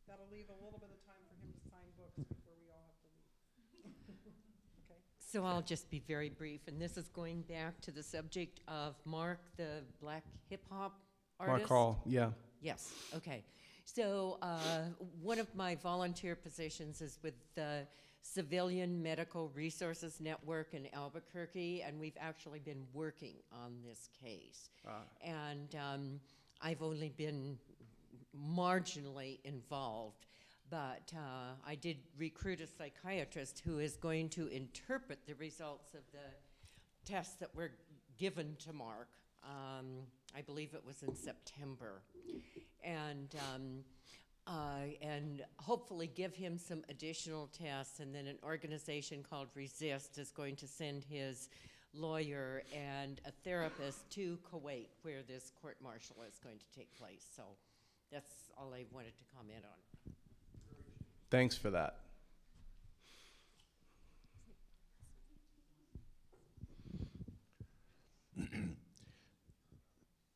that'll leave a little bit of time for him to sign books before we all have to leave. Okay. So I'll just be very brief, and this is going back to the subject of Mark, the black hip-hop artist. Mark Hall, yeah. Yes, okay. So one of my volunteer positions is with the Civilian Medical Resources Network in Albuquerque, and we've actually been working on this case. And I've only been marginally involved, but I did recruit a psychiatrist who is going to interpret the results of the tests that were given to Mark. I believe it was in September. And hopefully give him some additional tests, and then an organization called Resist is going to send his lawyer and a therapist to Kuwait, where this court-martial is going to take place. So that's all I wanted to comment on. Thanks for that.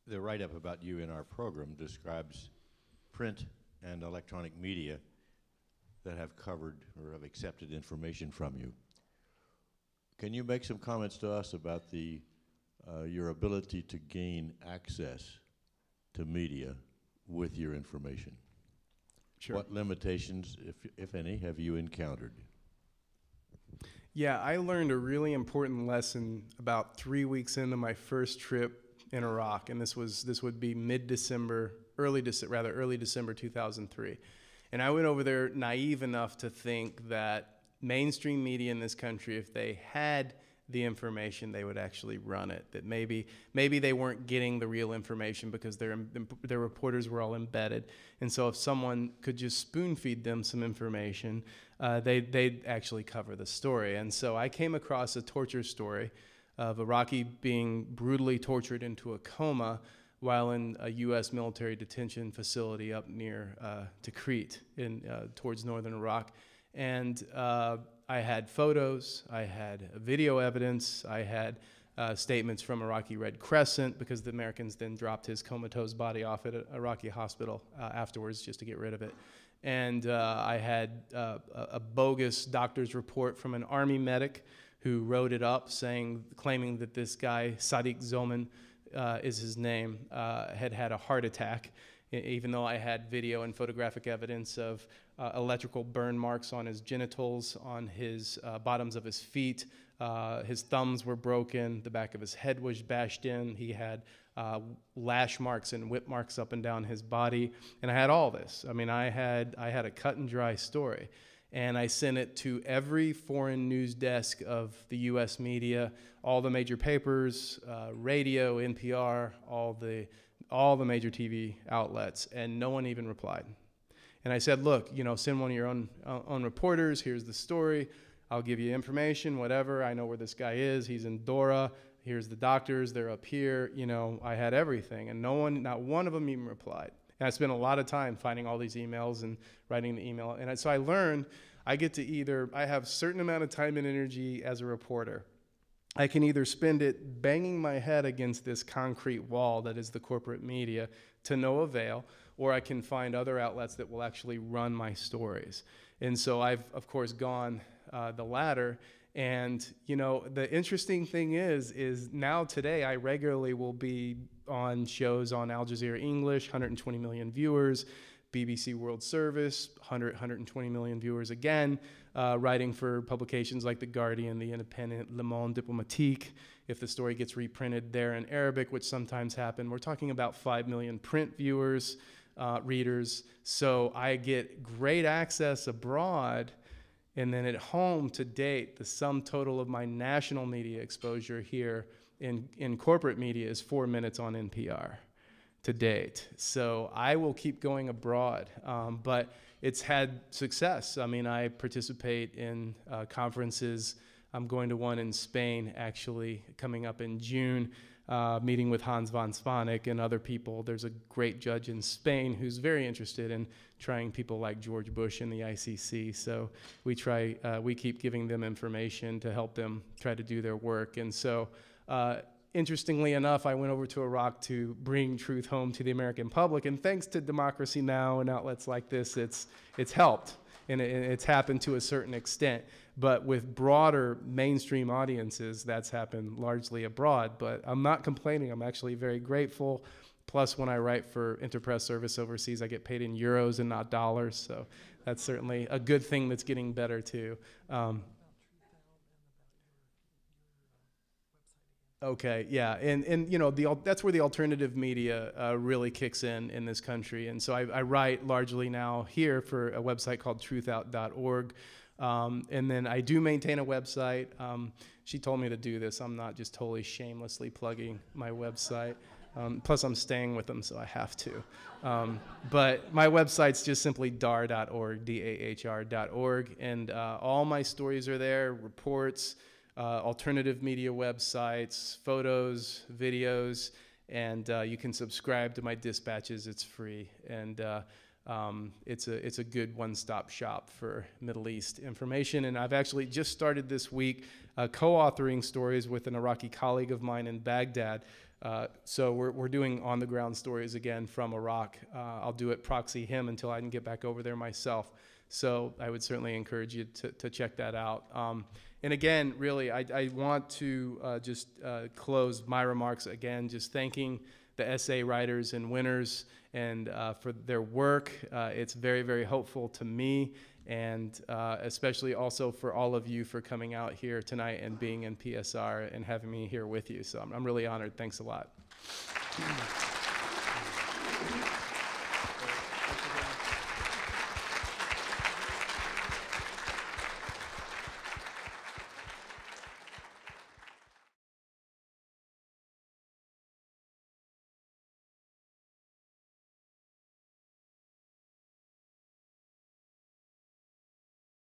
The write-up about you in our program describes print and electronic media that have covered or have accepted information from you. Can you make some comments to us about your ability to gain access to media with your information? Sure. What limitations, if any, have you encountered? Yeah, I learned a really important lesson about 3 weeks into my first trip in Iraq, and this would be mid-December, early December 2003. And I went over there naive enough to think that mainstream media in this country, if they had the information, they would actually run it. That maybe they weren't getting the real information because their reporters were all embedded. And so if someone could just spoon feed them some information, they'd actually cover the story. And so I came across a torture story of Iraqi being brutally tortured into a coma while in a U.S. military detention facility up near Tikrit towards northern Iraq. And I had photos, I had video evidence, I had statements from Iraqi Red Crescent, because the Americans then dropped his comatose body off at an Iraqi hospital afterwards just to get rid of it. And I had a bogus doctor's report from an army medic who wrote it up claiming that this guy, Sadiq Zoman is his name, had had a heart attack, even though I had video and photographic evidence of electrical burn marks on his genitals, on his bottoms of his feet. His thumbs were broken. The back of his head was bashed in. He had lash marks and whip marks up and down his body. And I had all this. I mean, I had a cut and dry story. And I sent it to every foreign news desk of the U.S. media, all the major papers, radio, NPR, all the major TV outlets, and no one even replied. And I said, look, send one of your own reporters. Here's the story. I'll give you information, whatever. I know where this guy is. He's in Dora. Here's the doctors. They're up here. I had everything, and not one of them even replied. And I spent a lot of time finding all these emails and writing the email. And so I learned I have a certain amount of time and energy as a reporter. I can either spend it banging my head against this concrete wall that is the corporate media to no avail, or I can find other outlets that will actually run my stories. And so I've, of course, gone the latter. And, the interesting thing is now today I regularly will be on shows on Al Jazeera English, 120 million viewers, BBC World Service, 120 million viewers again, writing for publications like The Guardian, The Independent, Le Monde Diplomatique. If the story gets reprinted there in Arabic, which sometimes happen, we're talking about 5 million print viewers, readers. So I get great access abroad. And then at home, to date, the sum total of my national media exposure here in corporate media is 4 minutes on NPR to date. So I will keep going abroad, but it's had success. I mean, I participate in conferences. I'm going to one in Spain, actually, coming up in June, meeting with Hans von Spanek and other people. There's a great judge in Spain who's very interested in trying people like George Bush in the ICC. So we keep giving them information to help them try to do their work. And so interestingly enough, I went over to Iraq to bring truth home to the American public, and thanks to Democracy Now! And outlets like this, it's helped, and it's happened to a certain extent. But with broader mainstream audiences, that's happened largely abroad. But I'm not complaining. I'm actually very grateful. Plus, when I write for Interpress Service overseas, I get paid in euros and not dollars. So that's certainly a good thing that's getting better, too. Okay, yeah, and you know, that's where the alternative media really kicks in this country. And so I write largely now here for a website called truthout.org. And then I do maintain a website. She told me to do this. I'm not just totally shamelessly plugging my website. Plus, I'm staying with them, so I have to. But my website's just simply dahr.org, dahr.org. And all my stories are there, reports, alternative media websites, photos, videos, and you can subscribe to my dispatches. It's free. And it's a good one-stop shop for Middle East information. And I've actually just started this week co-authoring stories with an Iraqi colleague of mine in Baghdad. So we're doing on-the-ground stories again from Iraq. I'll do it proxy him until I can get back over there myself. So I would certainly encourage you to check that out. And again, really, I want to just close my remarks again, just thanking the essay writers and winners and for their work. It's very, very hopeful to me, and especially also for all of you for coming out here tonight and being in PSR and having me here with you. So I'm really honored. Thanks a lot.